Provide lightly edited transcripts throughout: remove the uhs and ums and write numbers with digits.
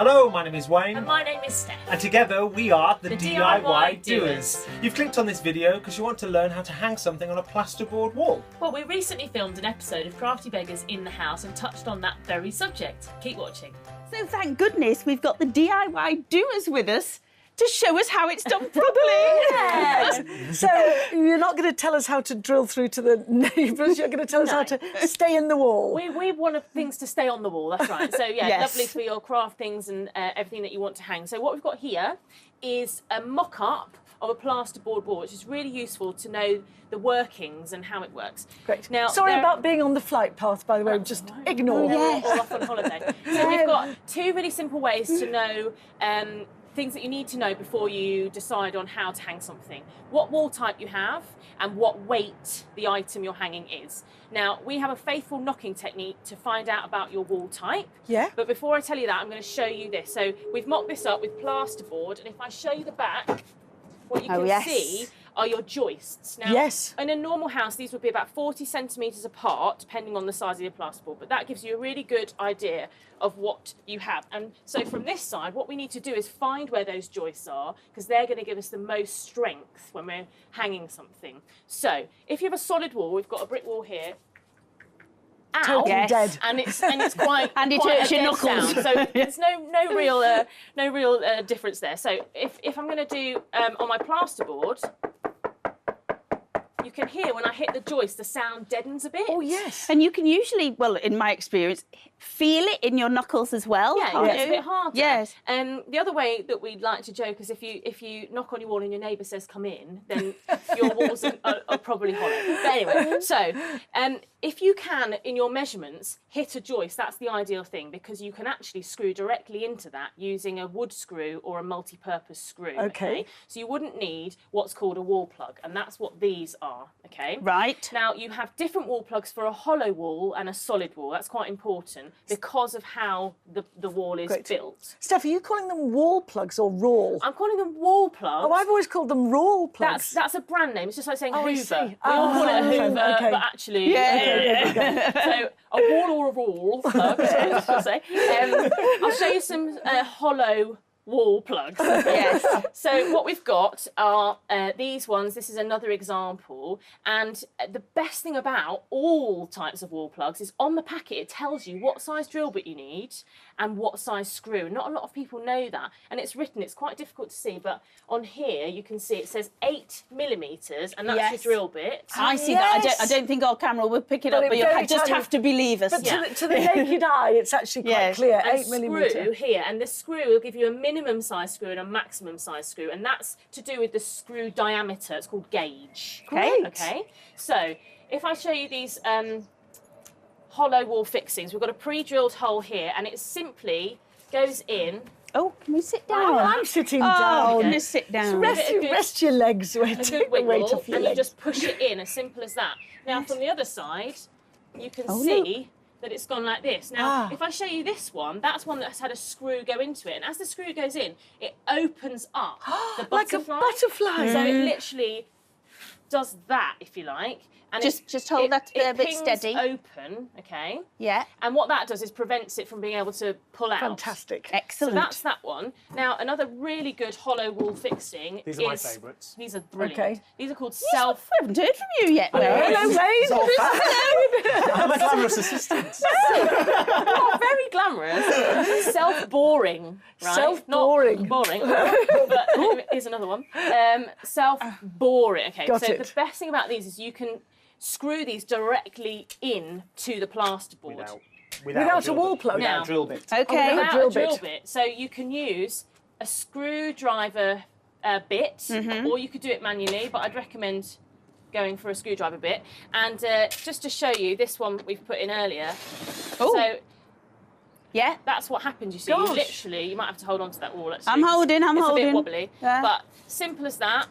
Hello, my name is Wayne. And my name is Steph. And together we are the DIY Doers. Doers. You've clicked on this video because you want to learn how to hang something on a plasterboard wall. Well, we recently filmed an episode of Crafty Beggars in the House and touched on that very subject. Keep watching. So thank goodness we've got the DIY Doers with us to show us how it's done properly. Yes. So you're not going to tell us how to drill through to the neighbours, you're going to tell us how to stay in the wall. We want things to stay on the wall, that's right. So yeah, Yes. lovely for your craft things and everything that you want to hang. So what we've got here is a mock-up of a plasterboard wall, which is really useful to know the workings and how it works. Great. Now, Sorry about being on the flight path, by the way, just ignore. We're all off on holiday. So we've got two really simple ways to know things that you need to know before you decide on how to hang something. What wall type you have and what weight the item you're hanging is. Now, we have a faithful knocking technique to find out about your wall type. Yeah. But before I tell you that, I'm going to show you this. So we've mocked this up with plasterboard, and if I show you the back, what you can see are your joists. Now, in a normal house, these would be about 40 centimetres apart, depending on the size of your plasterboard, but that gives you a really good idea of what you have. And so from this side, what we need to do is find where those joists are, because they're going to give us the most strength when we're hanging something. So if you have a solid wall, we've got a brick wall here, Totally dead. and it's quite And it quite hurts a your dead knuckles. sound. So there's no real difference there. So if I'm going to do on my plasterboard, you can hear when I hit the joist, the sound deadens a bit. Oh, yes. And you can usually, well, in my experience, feel it in your knuckles as well. Yeah, it's a bit harder. Yes. The other way that we'd like to joke is if you knock on your wall and your neighbour says come in, then your walls are probably hollow. But anyway, so if you can, in your measurements, hit a joist, that's the ideal thing, because you can actually screw directly into that using a wood screw or a multi-purpose screw. Okay. So you wouldn't need what's called a wall plug, and that's what these are. Okay. Right. Now you have different wall plugs for a hollow wall and a solid wall. That's quite important because of how the wall is built. Steph, are you calling them wall plugs or roll? I'm calling them wall plugs. Oh, I've always called them roll plugs. That's a brand name. It's just like saying I Hoover. see. We all call it a Hoover, okay. but actually, so a wall or a wall plug. That's what I say. I'll show you some hollow wall plugs. Yes. So what we've got are these ones. This is another example. And the best thing about all types of wall plugs is on the packet it tells you what size drill bit you need and what size screw. Not a lot of people know that. And it's written, it's quite difficult to see, but on here you can see it says 8mm, and that's your drill bit. I see that. I don't think our camera will pick it up, but you'll just have to believe us. But to the naked eye, it's actually quite clear. And 8mm. screw here, and the screw will give you a minimum size screw and a maximum size screw, and that's to do with the screw diameter. It's called gauge. Great. Okay. So if I show you these hollow wall fixings, we've got a pre-drilled hole here, and it simply goes in. Oh, can we sit down? Oh, I'm sitting down. Oh, just sit down. Rest your legs. A good wiggle, and you legs. just push it in, as simple as that. Now from the other side, you can see that it's gone like this. Now, if I show you this one, that's one that's had a screw go into it, and as the screw goes in, it opens up the butterfly. Like a butterfly. So it literally does that, if you like. And just hold that a bit steady. Open, okay? Yeah. And what that does is prevents it from being able to pull out. Fantastic. Excellent. So that's that one. Now, another really good hollow wall fixing These are my favourites. These are brilliant. Okay. These are called I haven't heard from you yet, Wayne. Hello, Wayne. I'm a glamorous assistant. Not very glamorous. Self-boring, right? Self-boring. Not boring, but here's another one. Self-boring. Okay, Got so it. the best thing about these is you can screw these directly in to the plasterboard. Without a wall plug? Without a drill bit. Okay. Without drill a drill bit. bit. So you can use a screwdriver bit, or you could do it manually, but I'd recommend going for a screwdriver bit. And just to show you, this one we've put in earlier. Oh. So Yeah. that's what happens, you see. You literally, you might have to hold on to that wall. Let's I'm see. holding. It's holding. a bit wobbly, Yeah. but simple as that.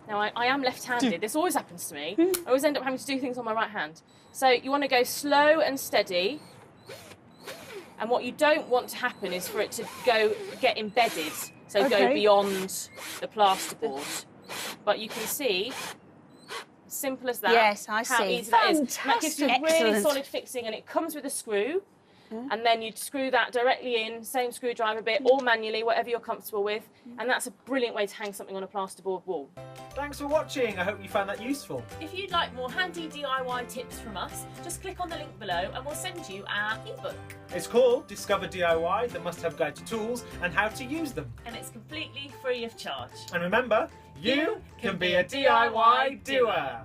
Now, I am left-handed. This always happens to me. I always end up having to do things on my right hand. So you want to go slow and steady. And what you don't want to happen is for it to get embedded, so go beyond the plasterboard. But you can see, simple as that. Yes, I how see. easy that is. And that gives you a really Excellent. solid fixing, and it comes with a screw. and then you'd screw that directly in, same screwdriver bit, or manually, whatever you're comfortable with, and that's a brilliant way to hang something on a plasterboard wall. Thanks for watching. I hope you found that useful. If you'd like more handy DIY tips from us, just click on the link below and we'll send you our ebook. It's called Discover DIY, the must-have guide to tools and how to use them. And it's completely free of charge. And remember, you can be a DIY doer.